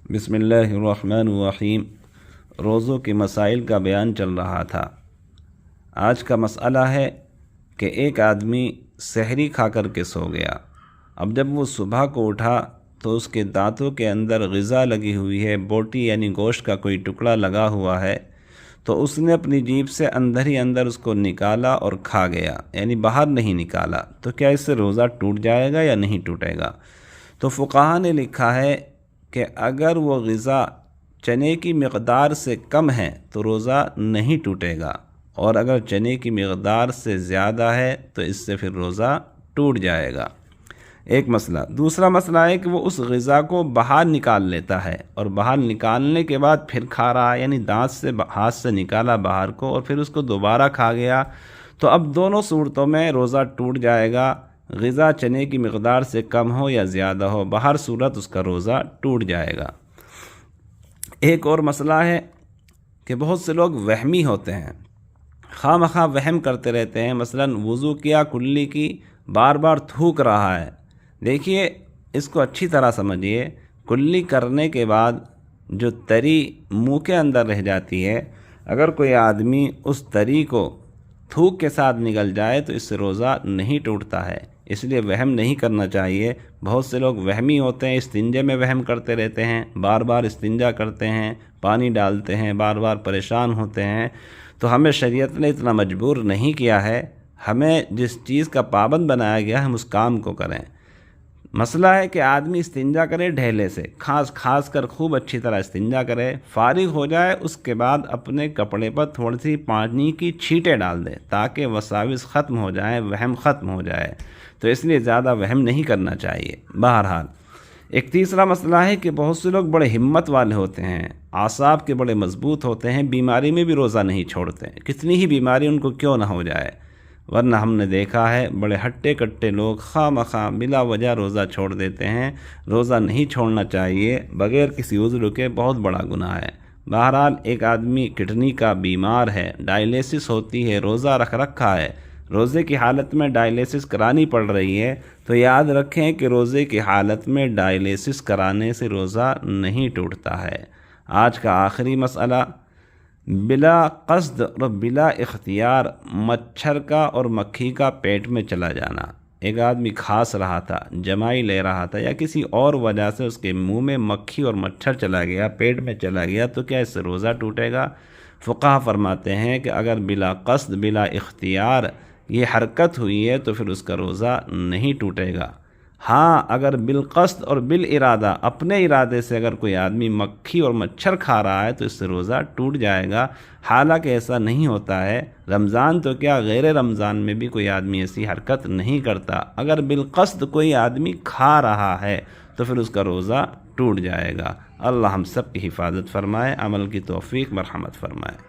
بسم اللہ الرحمن الرحیم۔ روزوں کے مسائل کا بیان چل رہا تھا۔ آج کا مسئلہ ہے کہ ایک آدمی سحری کھا کر کے سو گیا۔ اب جب وہ صبح کو اٹھا تو اس کے دانتوں کے اندر غذا لگی ہوئی ہے، بوٹی یعنی گوشت کا کوئی ٹکڑا لگا ہوا ہے، تو اس نے اپنی جیب سے اندر ہی اندر اس کو نکالا اور کھا گیا، یعنی باہر نہیں نکالا۔ تو کیا اس سے روزہ ٹوٹ جائے گا یا نہیں ٹوٹے گا؟ تو فقہا نے لکھا ہے کہ اگر وہ غذا چنے کی مقدار سے کم ہے تو روزہ نہیں ٹوٹے گا، اور اگر چنے کی مقدار سے زیادہ ہے تو اس سے پھر روزہ ٹوٹ جائے گا۔ ایک مسئلہ۔ دوسرا مسئلہ ہے کہ وہ اس غذا کو باہر نکال لیتا ہے، اور باہر نکالنے کے بعد پھر کھا رہا ہے، یعنی دانت سے ہاتھ سے نکالا باہر کو اور پھر اس کو دوبارہ کھا گیا۔ تو اب دونوں صورتوں میں روزہ ٹوٹ جائے گا، غذا چنے کی مقدار سے کم ہو یا زیادہ ہو، بہر صورت اس کا روزہ ٹوٹ جائے گا۔ ایک اور مسئلہ ہے کہ بہت سے لوگ وہمی ہوتے ہیں، خواہ مخواہ وہم کرتے رہتے ہیں۔ مثلا وضو کیا، کلی کی، بار بار تھوک رہا ہے۔ دیکھیے، اس کو اچھی طرح سمجھیے، کلی کرنے کے بعد جو تری منہ کے اندر رہ جاتی ہے، اگر کوئی آدمی اس تری کو تھوک کے ساتھ نگل جائے تو اس سے روزہ نہیں ٹوٹتا ہے، اس لیے وہم نہیں کرنا چاہیے۔ بہت سے لوگ وہمی ہوتے ہیں، استنجے میں وہم کرتے رہتے ہیں، بار بار استنجا کرتے ہیں، پانی ڈالتے ہیں، بار بار پریشان ہوتے ہیں۔ تو ہمیں شریعت نے اتنا مجبور نہیں کیا ہے، ہمیں جس چیز کا پابند بنایا گیا ہم اس کام کو کریں۔ مسئلہ ہے کہ آدمی استنجا کرے ڈھیلے سے، کھاس کر خوب اچھی طرح استنجا کرے، فارغ ہو جائے، اس کے بعد اپنے کپڑے پر تھوڑی سی پانی کی چھینٹیں ڈال دے تاکہ وساوس ختم ہو جائیں، وہم ختم ہو جائے۔ تو اس لیے زیادہ وہم نہیں کرنا چاہیے۔ بہرحال ایک تیسرا مسئلہ ہے کہ بہت سے لوگ بڑے ہمت والے ہوتے ہیں، اعصاب کے بڑے مضبوط ہوتے ہیں، بیماری میں بھی روزہ نہیں چھوڑتے، کتنی ہی بیماری ان کو کیوں نہ ہو جائے، ورنہ ہم نے دیکھا ہے بڑے ہٹے کٹے لوگ خواہ مخواہ بلا وجہ روزہ چھوڑ دیتے ہیں۔ روزہ نہیں چھوڑنا چاہیے، بغیر کسی عذر کے بہت بڑا گناہ ہے۔ بہرحال ایک آدمی کڈنی کا بیمار ہے، ڈائلیسس ہوتی ہے، روزہ رکھ رکھا ہے، روزے کی حالت میں ڈائلیسس کرانی پڑ رہی ہے، تو یاد رکھیں کہ روزے کی حالت میں ڈائلیسس کرانے سے روزہ نہیں ٹوٹتا ہے۔ آج کا آخری مسئلہ، بلا قصد اور بلا اختیار مچھر کا اور مکھی کا پیٹ میں چلا جانا۔ ایک آدمی کھاس رہا تھا، جمائی لے رہا تھا، یا کسی اور وجہ سے اس کے منہ میں مکھی اور مچھر چلا گیا، پیٹ میں چلا گیا، تو کیا اس سے روزہ ٹوٹے گا؟ فقہا فرماتے ہیں کہ اگر بلا قصد بلا اختیار یہ حرکت ہوئی ہے تو پھر اس کا روزہ نہیں ٹوٹے گا۔ ہاں، اگر بالقصد اور بالارادہ اپنے ارادے سے اگر کوئی آدمی مکھی اور مچھر کھا رہا ہے تو اس سے روزہ ٹوٹ جائے گا۔ حالانکہ ایسا نہیں ہوتا ہے، رمضان تو کیا غیر رمضان میں بھی کوئی آدمی ایسی حرکت نہیں کرتا۔ اگر بالقصد کوئی آدمی کھا رہا ہے تو پھر اس کا روزہ ٹوٹ جائے گا۔ اللہ ہم سب کی حفاظت فرمائے، عمل کی توفیق مرحمت فرمائے۔